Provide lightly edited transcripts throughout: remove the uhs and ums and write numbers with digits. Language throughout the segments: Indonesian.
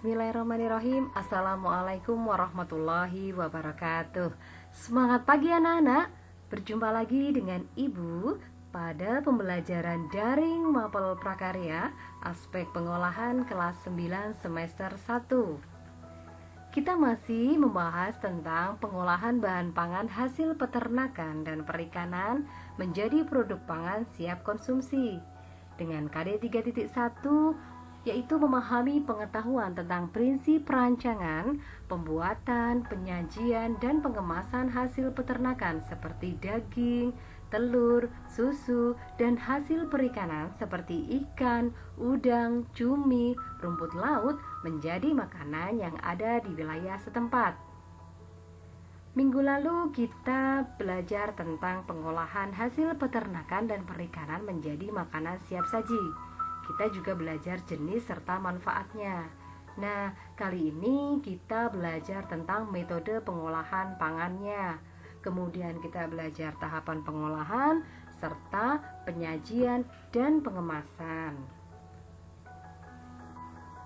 Bismillahirrahmanirrahim. Assalamualaikum warahmatullahi wabarakatuh. Semangat pagi anak-anak. Berjumpa lagi dengan Ibu pada pembelajaran daring mapel prakarya aspek pengolahan kelas 9 semester 1. Kita masih membahas tentang pengolahan bahan pangan hasil peternakan dan perikanan menjadi produk pangan siap konsumsi dengan KD 3.1, yaitu memahami pengetahuan tentang prinsip perancangan, pembuatan, penyajian, dan pengemasan hasil peternakan seperti daging, telur, susu, dan hasil perikanan seperti ikan, udang, cumi, rumput laut menjadi makanan yang ada di wilayah setempat. Minggu lalu kita belajar tentang pengolahan hasil peternakan dan perikanan menjadi makanan siap saji. Kita juga belajar jenis serta manfaatnya. Nah, kali ini kita belajar tentang metode pengolahan pangannya. Kemudian kita belajar tahapan pengolahan serta penyajian dan pengemasan.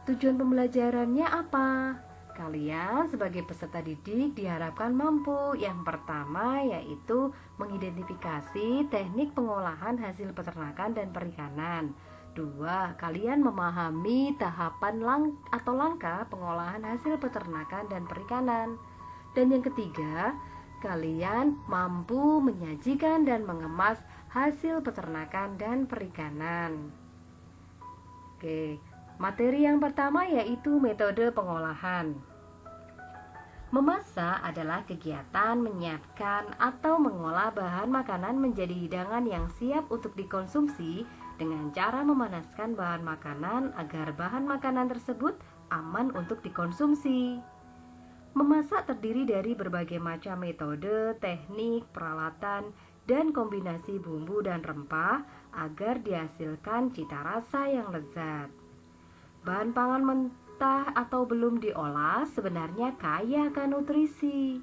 Tujuan pembelajarannya apa? Kalian sebagai peserta didik diharapkan mampu. Yang pertama yaitu mengidentifikasi teknik pengolahan hasil peternakan dan perikanan. 2. Kalian memahami tahapan langkah pengolahan hasil peternakan dan perikanan. Dan yang ketiga, kalian mampu menyajikan dan mengemas hasil peternakan dan perikanan. Oke, materi yang pertama yaitu metode pengolahan. Memasak adalah kegiatan menyiapkan atau mengolah bahan makanan menjadi hidangan yang siap untuk dikonsumsi dengan cara memanaskan bahan makanan agar bahan makanan tersebut aman untuk dikonsumsi. Memasak terdiri dari berbagai macam metode, teknik, peralatan, dan kombinasi bumbu dan rempah agar dihasilkan cita rasa yang lezat. Bahan pangan mentah atau belum diolah sebenarnya kaya akan nutrisi.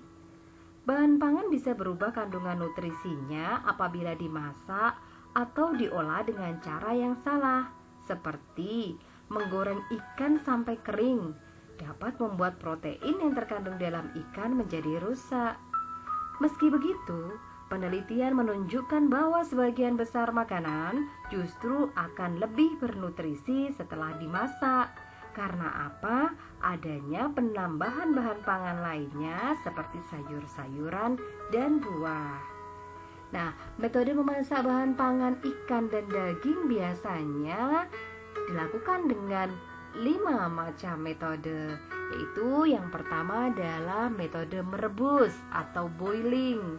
Bahan pangan bisa berubah kandungan nutrisinya apabila dimasak atau diolah dengan cara yang salah, seperti menggoreng ikan sampai kering dapat membuat protein yang terkandung dalam ikan menjadi rusak. Meski begitu, penelitian menunjukkan bahwa sebagian besar makanan justru akan lebih bernutrisi setelah dimasak. Karena apa? Adanya penambahan bahan pangan lainnya seperti sayur-sayuran dan buah. Nah, metode memasak bahan pangan ikan dan daging biasanya dilakukan dengan 5 macam metode, yaitu yang pertama adalah metode merebus atau boiling.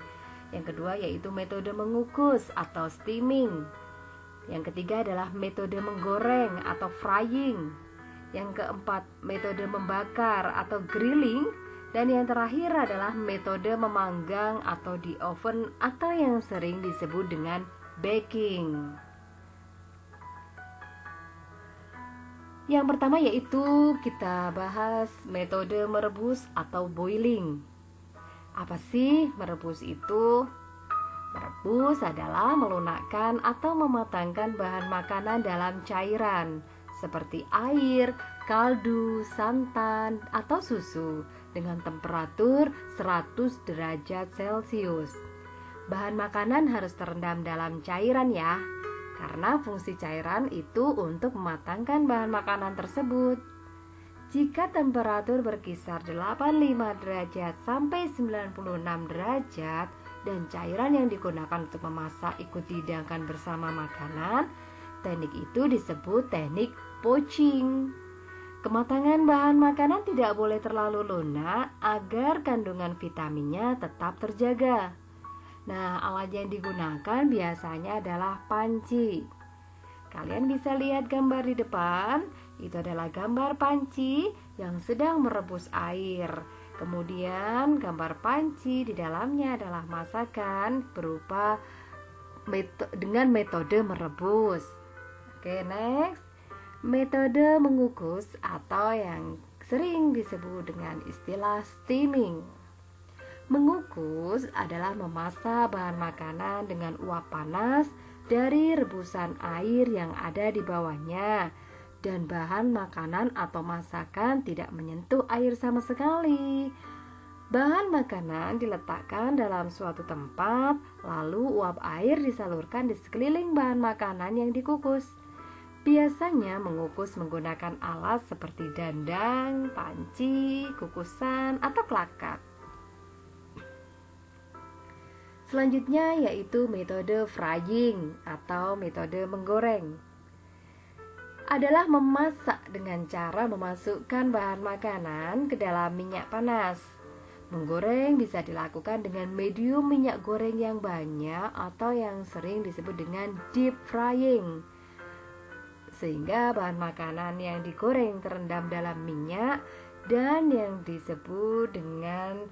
Yang kedua yaitu metode mengukus atau steaming. Yang ketiga adalah metode menggoreng atau frying. Yang keempat metode membakar atau grilling. Dan yang terakhir adalah metode memanggang atau di oven atau yang sering disebut dengan baking. Yang pertama yaitu kita bahas metode merebus atau boiling. Apa sih merebus itu? Merebus adalah melunakkan atau mematangkan bahan makanan dalam cairan seperti air, kaldu, santan, atau susu dengan temperatur 100 derajat Celcius. Bahan makanan harus terendam dalam cairan ya, karena fungsi cairan itu untuk mematangkan bahan makanan tersebut. Jika temperatur berkisar 85 derajat sampai 96 derajat dan cairan yang digunakan untuk memasak ikut dihidangkan bersama makanan, teknik itu disebut teknik poaching. Kematangan bahan makanan tidak boleh terlalu lunak agar kandungan vitaminnya tetap terjaga. Nah, alat yang digunakan biasanya adalah panci. Kalian bisa lihat gambar di depan. Itu adalah gambar panci yang sedang merebus air. Kemudian gambar panci di dalamnya adalah masakan berupa dengan metode merebus. Oke, next. Metode mengukus atau yang sering disebut dengan istilah steaming. Mengukus adalah memasak bahan makanan dengan uap panas dari rebusan air yang ada di bawahnya dan bahan makanan atau masakan tidak menyentuh air sama sekali. Bahan makanan diletakkan dalam suatu tempat, lalu uap air disalurkan di sekeliling bahan makanan yang dikukus. Biasanya mengukus menggunakan alat seperti dandang, panci, kukusan, atau klakar. Selanjutnya yaitu metode frying atau metode menggoreng. Adalah memasak dengan cara memasukkan bahan makanan ke dalam minyak panas. Menggoreng bisa dilakukan dengan medium minyak goreng yang banyak atau yang sering disebut dengan deep frying. Sehingga bahan makanan yang digoreng terendam dalam minyak, dan yang disebut dengan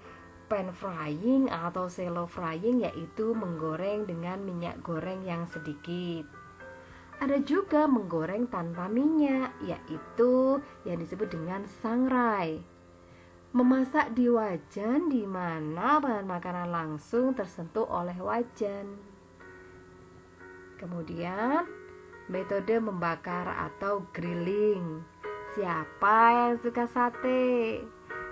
pan frying atau shallow frying, yaitu menggoreng dengan minyak goreng yang sedikit. Ada juga menggoreng tanpa minyak, yaitu yang disebut dengan sangrai. Memasak di wajan di mana bahan makanan langsung tersentuh oleh wajan. Kemudian metode membakar atau grilling. Siapa yang suka sate?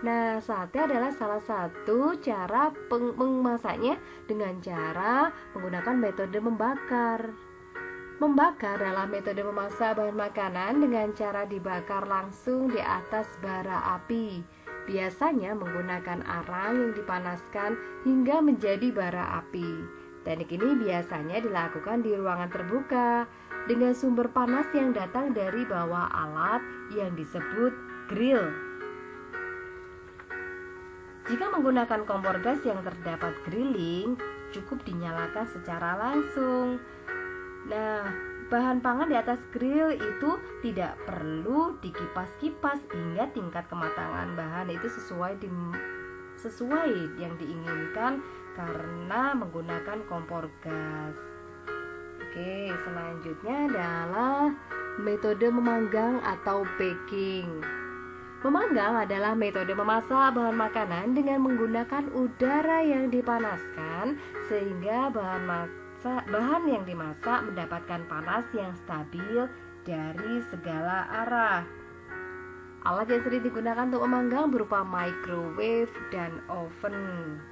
Nah, sate adalah salah satu cara memasaknya dengan cara menggunakan metode membakar. Membakar adalah metode memasak bahan makanan dengan cara dibakar langsung di atas bara api. Biasanya menggunakan arang yang dipanaskan hingga menjadi bara api. Teknik ini biasanya dilakukan di ruangan terbuka dengan sumber panas yang datang dari bawah alat yang disebut grill. Jika menggunakan kompor gas yang terdapat grilling, cukup dinyalakan secara langsung. Nah, bahan pangan di atas grill itu tidak perlu dikipas-kipas hingga tingkat kematangan bahan itu sesuai yang diinginkan karena menggunakan kompor gas. Oke, selanjutnya adalah metode memanggang atau baking. Memanggang adalah metode memasak bahan makanan dengan menggunakan udara yang dipanaskan sehingga bahan yang dimasak mendapatkan panas yang stabil dari segala arah. Alat yang sering digunakan untuk memanggang berupa microwave dan oven.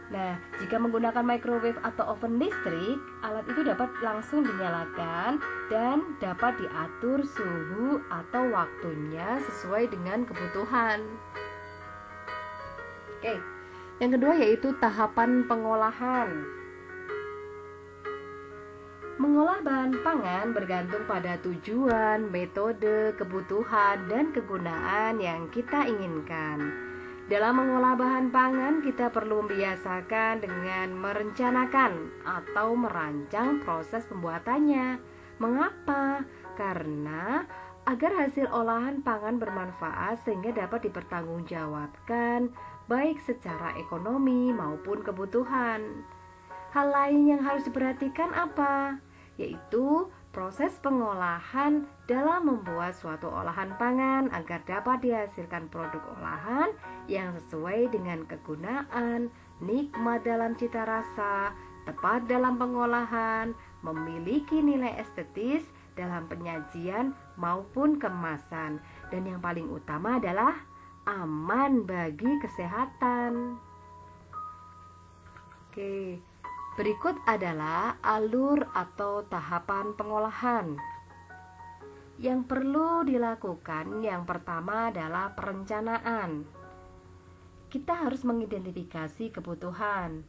Nah, jika menggunakan microwave atau oven listrik, alat itu dapat langsung dinyalakan dan dapat diatur suhu atau waktunya sesuai dengan kebutuhan. Oke, yang kedua yaitu tahapan pengolahan. Mengolah bahan pangan bergantung pada tujuan, metode, kebutuhan, dan kegunaan yang kita inginkan. Dalam mengolah bahan pangan, kita perlu membiasakan dengan merencanakan atau merancang proses pembuatannya. Mengapa? Karena agar hasil olahan pangan bermanfaat sehingga dapat dipertanggungjawabkan baik secara ekonomi maupun kebutuhan. Hal lain yang harus diperhatikan apa? Yaitu proses pengolahan dalam membuat suatu olahan pangan agar dapat dihasilkan produk olahan yang sesuai dengan kegunaan, nikmat dalam cita rasa, tepat dalam pengolahan, memiliki nilai estetis dalam penyajian maupun kemasan, dan yang paling utama adalah aman bagi kesehatan. Oke. Berikut adalah alur atau tahapan pengolahan. Yang perlu dilakukan yang pertama adalah perencanaan. Kita harus mengidentifikasi kebutuhan.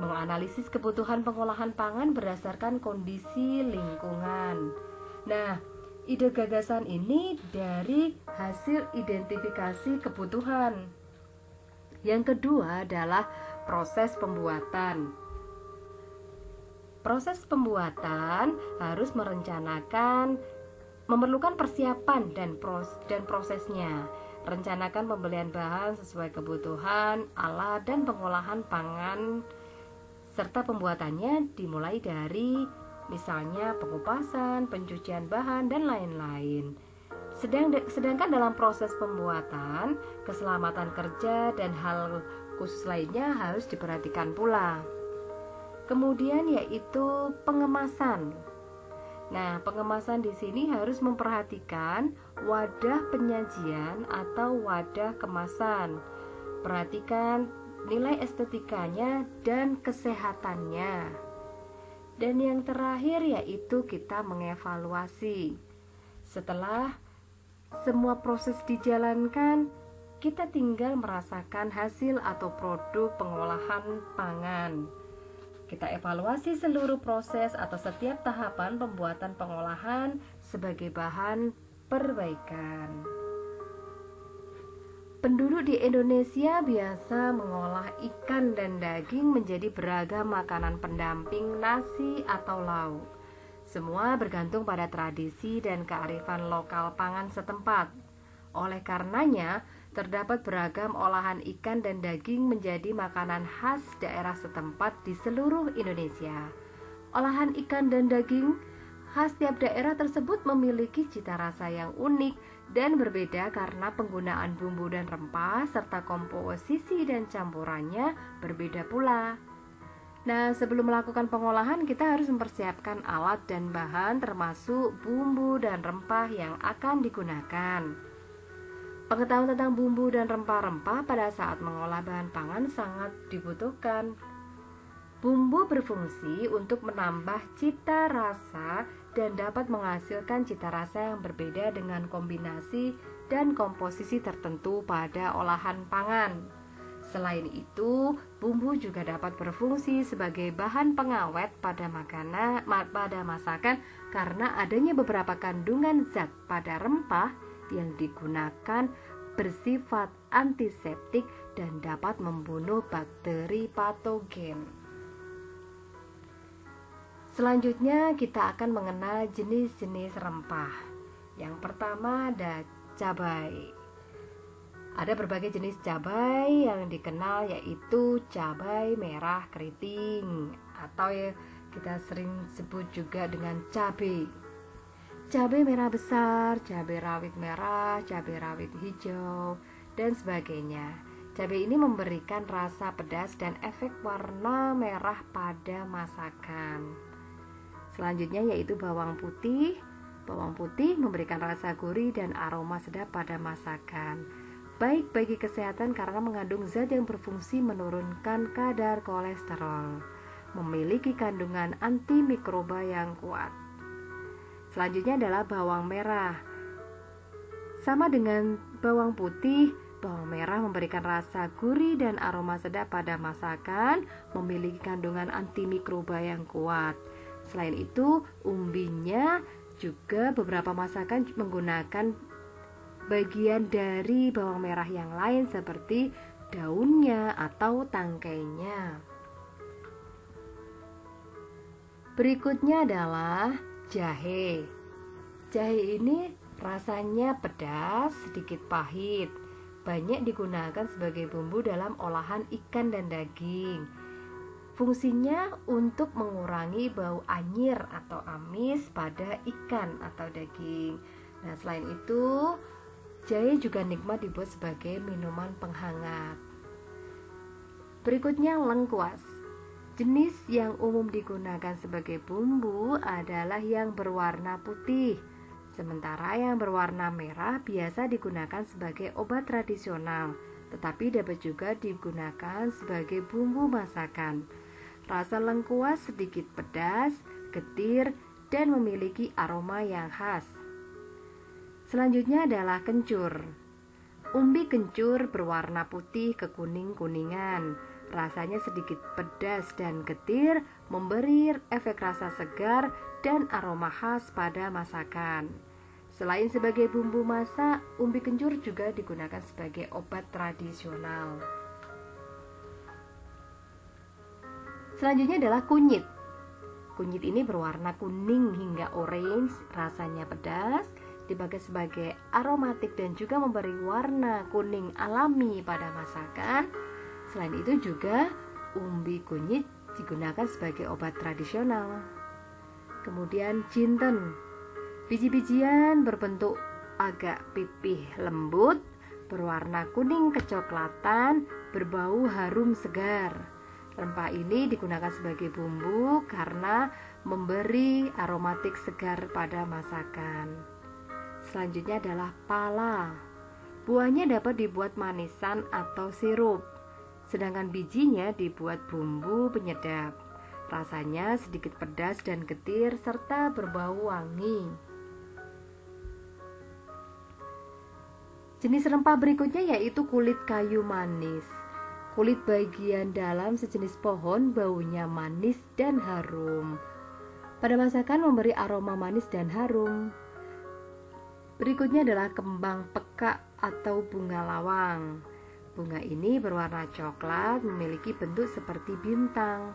Menganalisis kebutuhan pengolahan pangan berdasarkan kondisi lingkungan. Nah, ide gagasan ini dari hasil identifikasi kebutuhan. Yang kedua adalah proses pembuatan. Proses pembuatan harus memerlukan persiapan dan prosesnya. Rencanakan pembelian bahan sesuai kebutuhan, alat dan pengolahan pangan serta pembuatannya dimulai dari misalnya pengupasan, pencucian bahan dan lain-lain. Sedangkan dalam proses pembuatan, keselamatan kerja dan hal khusus lainnya harus diperhatikan pula. Kemudian yaitu pengemasan. Nah, pengemasan di sini harus memperhatikan wadah penyajian atau wadah kemasan. Perhatikan nilai estetikanya dan kesehatannya. Dan yang terakhir yaitu kita mengevaluasi. Setelah semua proses dijalankan, kita tinggal merasakan hasil atau produk pengolahan pangan. Kita evaluasi seluruh proses atau setiap tahapan pembuatan pengolahan sebagai bahan perbaikan. Penduduk di Indonesia biasa mengolah ikan dan daging menjadi beragam makanan pendamping nasi atau lauk. Semua bergantung pada tradisi dan kearifan lokal pangan setempat. Oleh karenanya, terdapat beragam olahan ikan dan daging menjadi makanan khas daerah setempat di seluruh Indonesia. Olahan ikan dan daging khas tiap daerah tersebut memiliki cita rasa yang unik dan berbeda karena penggunaan bumbu dan rempah serta komposisi dan campurannya berbeda pula. Nah, sebelum melakukan pengolahan kita harus mempersiapkan alat dan bahan termasuk bumbu dan rempah yang akan digunakan. Pengetahuan tentang bumbu dan rempah-rempah pada saat mengolah bahan pangan sangat dibutuhkan. Bumbu berfungsi untuk menambah cita rasa dan dapat menghasilkan cita rasa yang berbeda dengan kombinasi dan komposisi tertentu pada olahan pangan. Selain itu, bumbu juga dapat berfungsi sebagai bahan pengawet pada masakan karena adanya beberapa kandungan zat pada rempah yang digunakan bersifat antiseptik dan dapat membunuh bakteri patogen. Selanjutnya kita akan mengenal jenis-jenis rempah. Yang pertama ada cabai. Ada berbagai jenis cabai yang dikenal yaitu cabai merah keriting atau kita sering sebut juga dengan cabai. Cabai merah besar, cabai rawit merah, cabai rawit hijau, dan sebagainya. Cabai ini memberikan rasa pedas dan efek warna merah pada masakan. Selanjutnya yaitu bawang putih. Bawang putih memberikan rasa gurih dan aroma sedap pada masakan. Baik bagi kesehatan karena mengandung zat yang berfungsi menurunkan kadar kolesterol, memiliki kandungan antimikroba yang kuat. Selanjutnya adalah bawang merah. Sama dengan bawang putih, bawang merah memberikan rasa gurih dan aroma sedap pada masakan, memiliki kandungan antimikroba yang kuat. Selain itu, umbinya juga beberapa masakan menggunakan bagian dari bawang merah yang lain seperti daunnya atau tangkainya. Berikutnya adalah jahe. Jahe ini rasanya pedas, sedikit pahit. Banyak digunakan sebagai bumbu dalam olahan ikan dan daging. Fungsinya untuk mengurangi bau anyir atau amis pada ikan atau daging. Nah, selain itu, jahe juga nikmat dibuat sebagai minuman penghangat. Berikutnya lengkuas. Jenis yang umum digunakan sebagai bumbu adalah yang berwarna putih. Sementara yang berwarna merah biasa digunakan sebagai obat tradisional, tetapi dapat juga digunakan sebagai bumbu masakan. Rasa lengkuas sedikit pedas, getir, dan memiliki aroma yang khas. Selanjutnya adalah kencur. Umbi kencur berwarna putih kekuning-kuningan. Rasanya sedikit pedas dan getir, memberi efek rasa segar dan aroma khas pada masakan. Selain sebagai bumbu masak, umbi kencur juga digunakan sebagai obat tradisional. Selanjutnya adalah kunyit. Kunyit ini berwarna kuning hingga orange, rasanya pedas, dipakai sebagai aromatik dan juga memberi warna kuning alami pada masakan. Selain itu juga umbi kunyit digunakan sebagai obat tradisional. Kemudian jinten. Biji-bijian berbentuk agak pipih lembut, berwarna kuning kecoklatan, berbau harum segar. Rempah ini digunakan sebagai bumbu karena memberi aromatik segar pada masakan. Selanjutnya adalah pala. Buahnya dapat dibuat manisan atau sirup, sedangkan bijinya dibuat bumbu penyedap. Rasanya sedikit pedas dan getir serta berbau wangi. Jenis rempah berikutnya yaitu kulit kayu manis. Kulit bagian dalam sejenis pohon, baunya manis dan harum. Pada masakan memberi aroma manis dan harum. Berikutnya adalah kembang pekak atau bunga lawang. Bunga ini berwarna coklat, memiliki bentuk seperti bintang,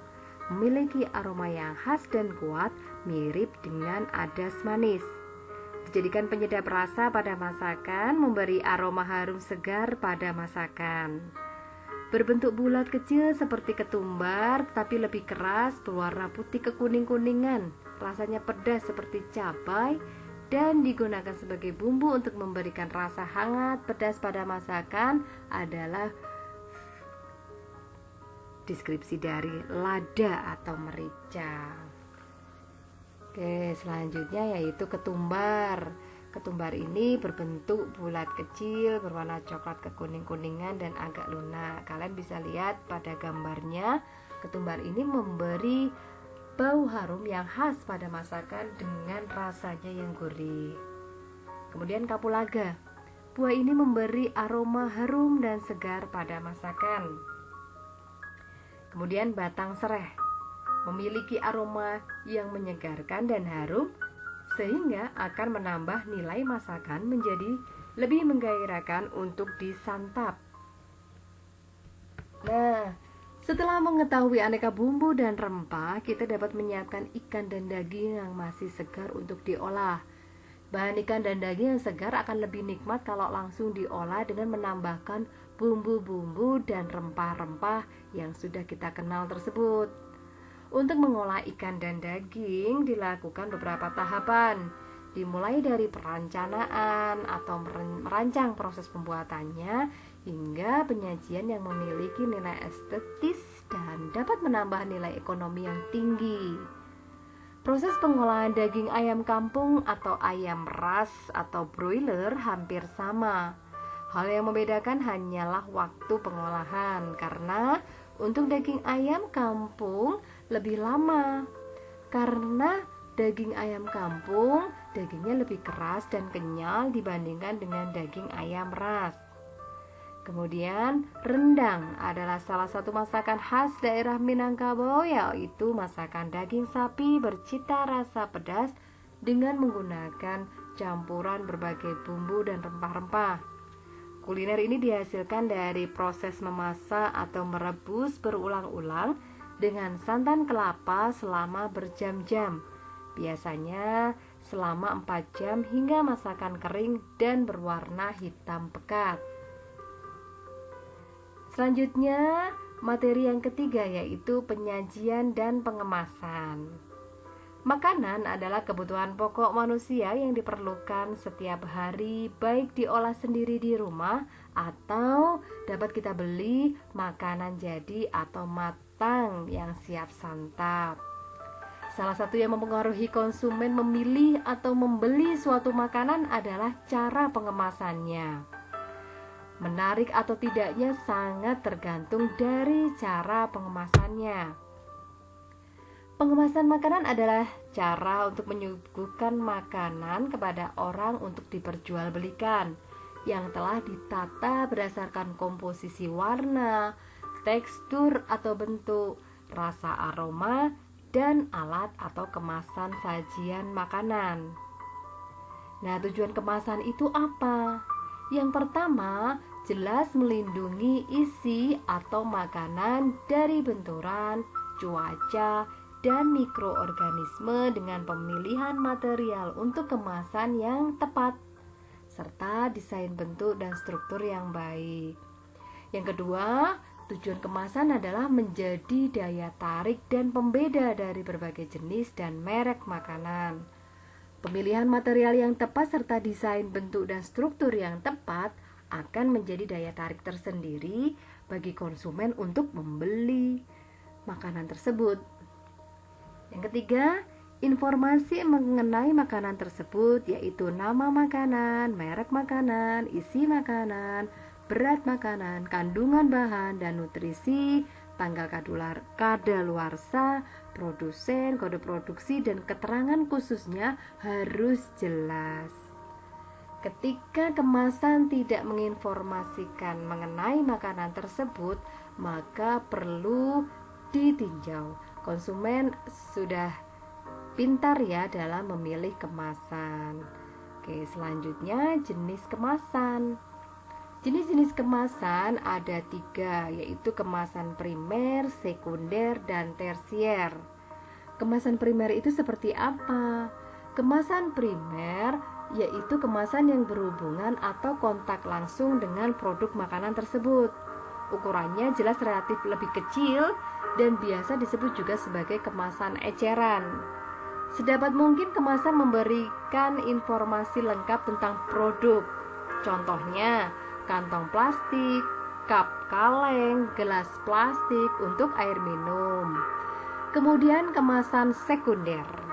memiliki aroma yang khas dan kuat, mirip dengan adas manis. Dijadikan penyedap rasa pada masakan, memberi aroma harum segar pada masakan. Berbentuk bulat kecil seperti ketumbar, tapi lebih keras, berwarna putih kekuning-kuningan. Rasanya pedas seperti cabai dan digunakan sebagai bumbu untuk memberikan rasa hangat pedas pada masakan adalah deskripsi dari lada atau merica. Oke, selanjutnya yaitu ketumbar. Ketumbar ini berbentuk bulat kecil, berwarna coklat kekuning-kuningan dan agak lunak. Kalian bisa lihat pada gambarnya, ketumbar ini memberi bau harum yang khas pada masakan dengan rasanya yang gurih. Kemudian kapulaga. Buah ini memberi aroma harum dan segar pada masakan. Kemudian batang sereh. Memiliki aroma yang menyegarkan dan harum sehingga akan menambah nilai masakan menjadi lebih menggairahkan untuk disantap. Nah, setelah mengetahui aneka bumbu dan rempah, kita dapat menyiapkan ikan dan daging yang masih segar untuk diolah. Bahan ikan dan daging yang segar akan lebih nikmat kalau langsung diolah dengan menambahkan bumbu-bumbu dan rempah-rempah yang sudah kita kenal tersebut. Untuk mengolah ikan dan daging dilakukan beberapa tahapan, dimulai dari perencanaan atau merancang proses pembuatannya hingga penyajian yang memiliki nilai estetis dan dapat menambah nilai ekonomi yang tinggi. Proses pengolahan daging ayam kampung atau ayam ras atau broiler hampir sama. Hal yang membedakan hanyalah waktu pengolahan, karena untuk daging ayam kampung lebih lama karena daging ayam kampung dagingnya lebih keras dan kenyal dibandingkan dengan daging ayam ras. Kemudian rendang adalah salah satu masakan khas daerah Minangkabau, yaitu masakan daging sapi bercita rasa pedas dengan menggunakan campuran berbagai bumbu dan rempah-rempah. Kuliner ini dihasilkan dari proses memasak atau merebus berulang-ulang dengan santan kelapa selama berjam-jam, biasanya selama 4 jam hingga masakan kering dan berwarna hitam pekat. Selanjutnya, materi yang ketiga yaitu penyajian dan pengemasan. Makanan adalah kebutuhan pokok manusia yang diperlukan setiap hari, baik diolah sendiri di rumah atau dapat kita beli makanan jadi atau matang yang siap santap. Salah satu yang mempengaruhi konsumen memilih atau membeli suatu makanan adalah cara pengemasannya. Menarik atau tidaknya sangat tergantung dari cara pengemasannya. Pengemasan makanan adalah cara untuk menyuguhkan makanan kepada orang untuk diperjualbelikan yang telah ditata berdasarkan komposisi warna, tekstur atau bentuk, rasa aroma, dan alat atau kemasan sajian makanan. Nah, tujuan kemasan itu apa? Yang pertama, jelas melindungi isi atau makanan dari benturan, cuaca, dan mikroorganisme dengan pemilihan material untuk kemasan yang tepat, serta desain bentuk dan struktur yang baik. Yang kedua, tujuan kemasan adalah menjadi daya tarik dan pembeda dari berbagai jenis dan merek makanan. Pemilihan material yang tepat serta desain bentuk dan struktur yang tepat akan menjadi daya tarik tersendiri bagi konsumen untuk membeli. makanan tersebut. Yang ketiga, informasi mengenai makanan tersebut yaitu nama makanan, merek makanan, isi makanan, berat makanan, kandungan bahan dan nutrisi, tanggal kadaluarsa, produsen, kode produksi, dan keterangan khususnya harus jelas. Ketika kemasan tidak menginformasikan mengenai makanan tersebut, maka perlu ditinjau. Konsumen sudah pintar ya dalam memilih kemasan. Oke, selanjutnya jenis kemasan. Jenis-jenis kemasan ada 3, yaitu kemasan primer, sekunder, dan tersier. Kemasan primer itu seperti apa? Kemasan primer yaitu kemasan yang berhubungan atau kontak langsung dengan produk makanan tersebut. Ukurannya jelas relatif lebih kecil dan biasa disebut juga sebagai kemasan eceran. Sedapat mungkin kemasan memberikan informasi lengkap tentang produk. Contohnya, kantong plastik, cup kaleng, gelas plastik untuk air minum. Kemudian kemasan sekunder.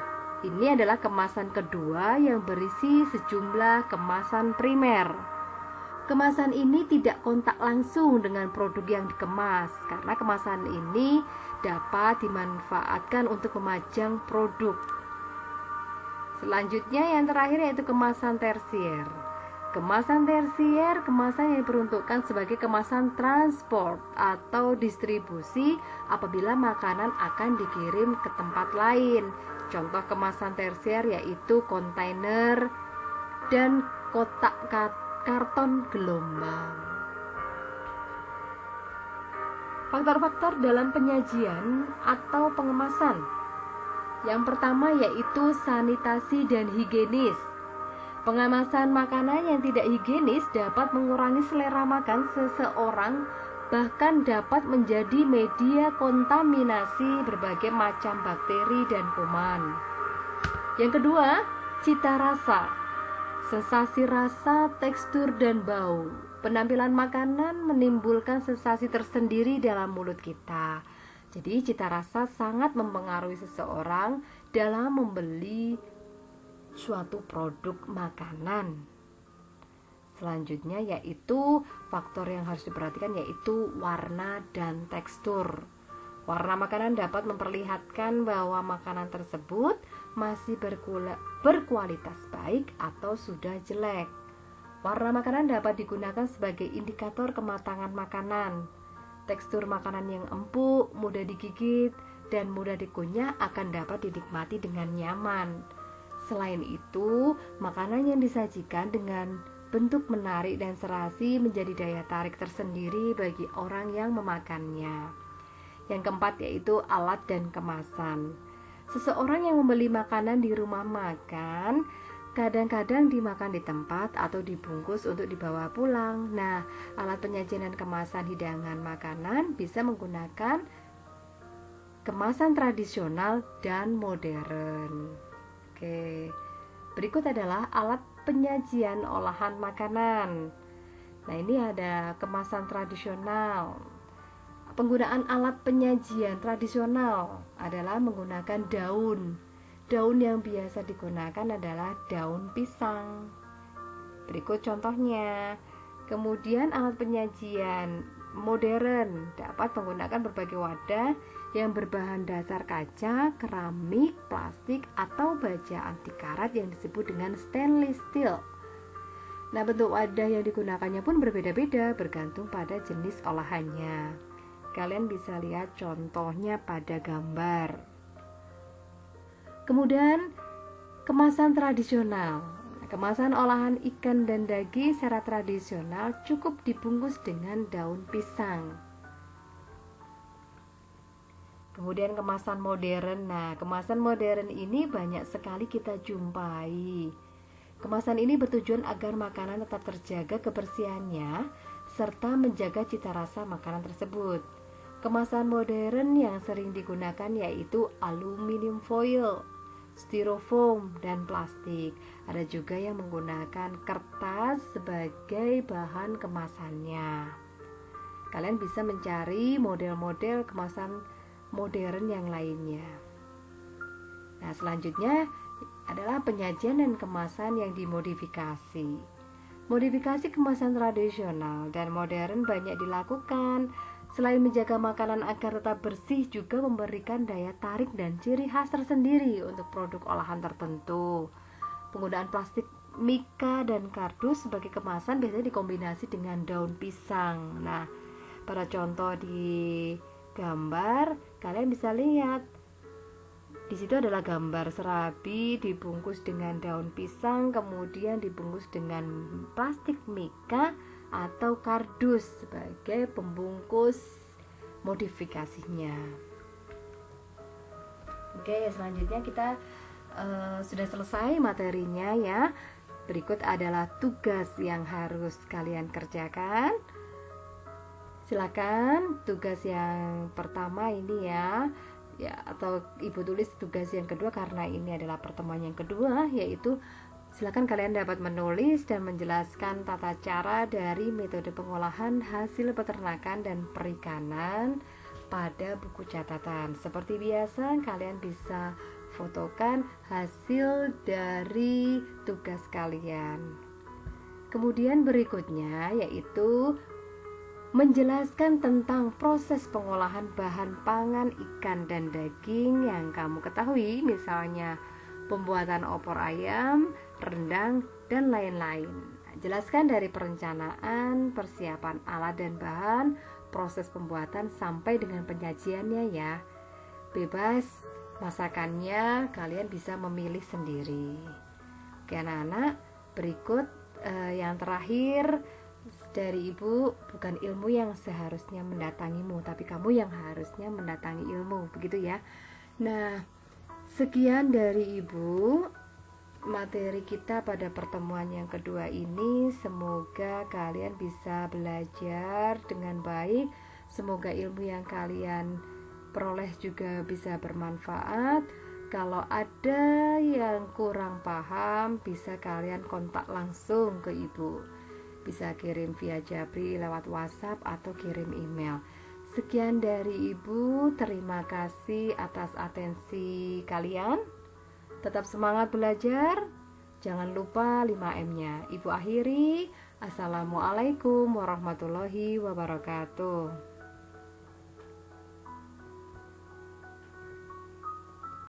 Ini adalah kemasan kedua yang berisi sejumlah kemasan primer. Kemasan ini tidak kontak langsung dengan produk yang dikemas, karena kemasan ini dapat dimanfaatkan untuk memajang produk. Selanjutnya yang terakhir yaitu kemasan tersier. Kemasan tersier, kemasan yang diperuntukkan sebagai kemasan transport atau distribusi apabila makanan akan dikirim ke tempat lain. Contoh kemasan tersier yaitu kontainer dan kotak karton gelombang. Faktor-faktor dalam penyajian atau pengemasan. Yang pertama yaitu sanitasi dan higienis. Pengemasan makanan yang tidak higienis dapat mengurangi selera makan seseorang, bahkan dapat menjadi media kontaminasi berbagai macam bakteri dan kuman. Yang kedua, cita rasa. Sensasi rasa, tekstur, dan bau. Penampilan makanan menimbulkan sensasi tersendiri dalam mulut kita. Jadi cita rasa sangat mempengaruhi seseorang dalam membeli suatu produk makanan. Selanjutnya yaitu faktor yang harus diperhatikan yaitu warna dan tekstur. Warna makanan dapat memperlihatkan bahwa makanan tersebut masih berkualitas baik atau sudah jelek. Warna makanan dapat digunakan sebagai indikator kematangan makanan. Tekstur makanan yang empuk, mudah digigit, dan mudah dikunyah akan dapat dinikmati dengan nyaman. Selain itu, makanan yang disajikan dengan bentuk menarik dan serasi menjadi daya tarik tersendiri bagi orang yang memakannya. Yang keempat yaitu alat dan kemasan. Seseorang yang membeli makanan di rumah makan kadang-kadang dimakan di tempat atau dibungkus untuk dibawa pulang. Nah, alat penyajian dan kemasan hidangan makanan bisa menggunakan kemasan tradisional dan modern. Oke, berikut adalah alat penyajian olahan makanan. Nah, ini ada kemasan tradisional. Penggunaan alat penyajian tradisional adalah menggunakan daun. Daun yang biasa digunakan adalah daun pisang. Berikut contohnya. Kemudian alat penyajian modern dapat menggunakan berbagai wadah yang berbahan dasar kaca, keramik, plastik, atau baja anti karat yang disebut dengan stainless steel. Nah, bentuk wadah yang digunakannya pun berbeda-beda bergantung pada jenis olahannya. Kalian bisa lihat contohnya pada gambar. Kemudian, kemasan tradisional. Kemasan olahan ikan dan daging secara tradisional cukup dibungkus dengan daun pisang. Kemudian kemasan modern. Nah, kemasan modern ini banyak sekali kita jumpai. Kemasan ini bertujuan agar makanan tetap terjaga kebersihannya serta menjaga cita rasa makanan tersebut. Kemasan modern yang sering digunakan yaitu aluminium foil, styrofoam, dan plastik. Ada juga yang menggunakan kertas sebagai bahan kemasannya. Kalian bisa mencari model-model kemasan modern yang lainnya. Nah, selanjutnya adalah penyajian dan kemasan yang dimodifikasi. Modifikasi kemasan tradisional dan modern banyak dilakukan. Selain menjaga makanan agar tetap bersih, juga memberikan daya tarik dan ciri khas tersendiri untuk produk olahan tertentu. Penggunaan plastik mika dan kardus sebagai kemasan biasanya dikombinasi dengan daun pisang. Nah, pada contoh di gambar kalian bisa lihat di situ adalah gambar serabi dibungkus dengan daun pisang, kemudian dibungkus dengan plastik mika atau kardus sebagai pembungkus modifikasinya. Oke, selanjutnya kita sudah selesai materinya ya. Berikut adalah tugas yang harus kalian kerjakan. Silakan tugas yang pertama ini ya, atau ibu tulis tugas yang kedua karena ini adalah pertemuan yang kedua, yaitu silakan kalian dapat menulis dan menjelaskan tata cara dari metode pengolahan hasil peternakan dan perikanan pada buku catatan. Seperti biasa, kalian bisa fotokan hasil dari tugas kalian. Kemudian berikutnya yaitu menjelaskan tentang proses pengolahan bahan pangan ikan dan daging yang kamu ketahui, misalnya pembuatan opor ayam, rendang, dan lain-lain. Jelaskan dari perencanaan, persiapan alat dan bahan, proses pembuatan sampai dengan penyajiannya ya. Bebas masakannya, kalian bisa memilih sendiri. Oke anak-anak, berikut yang terakhir dari ibu, bukan ilmu yang seharusnya mendatangimu, tapi kamu yang harusnya mendatangi ilmu, begitu ya. Nah, sekian dari ibu materi kita pada pertemuan yang kedua ini. Semoga kalian bisa belajar dengan baik, semoga ilmu yang kalian peroleh juga bisa bermanfaat. Kalau ada yang kurang paham, bisa kalian kontak langsung ke ibu. Bisa kirim via Jabri lewat WhatsApp atau kirim email. Sekian dari ibu, terima kasih atas atensi kalian. Tetap semangat belajar. Jangan lupa 5M-nya. Ibu akhiri. Assalamualaikum warahmatullahi wabarakatuh.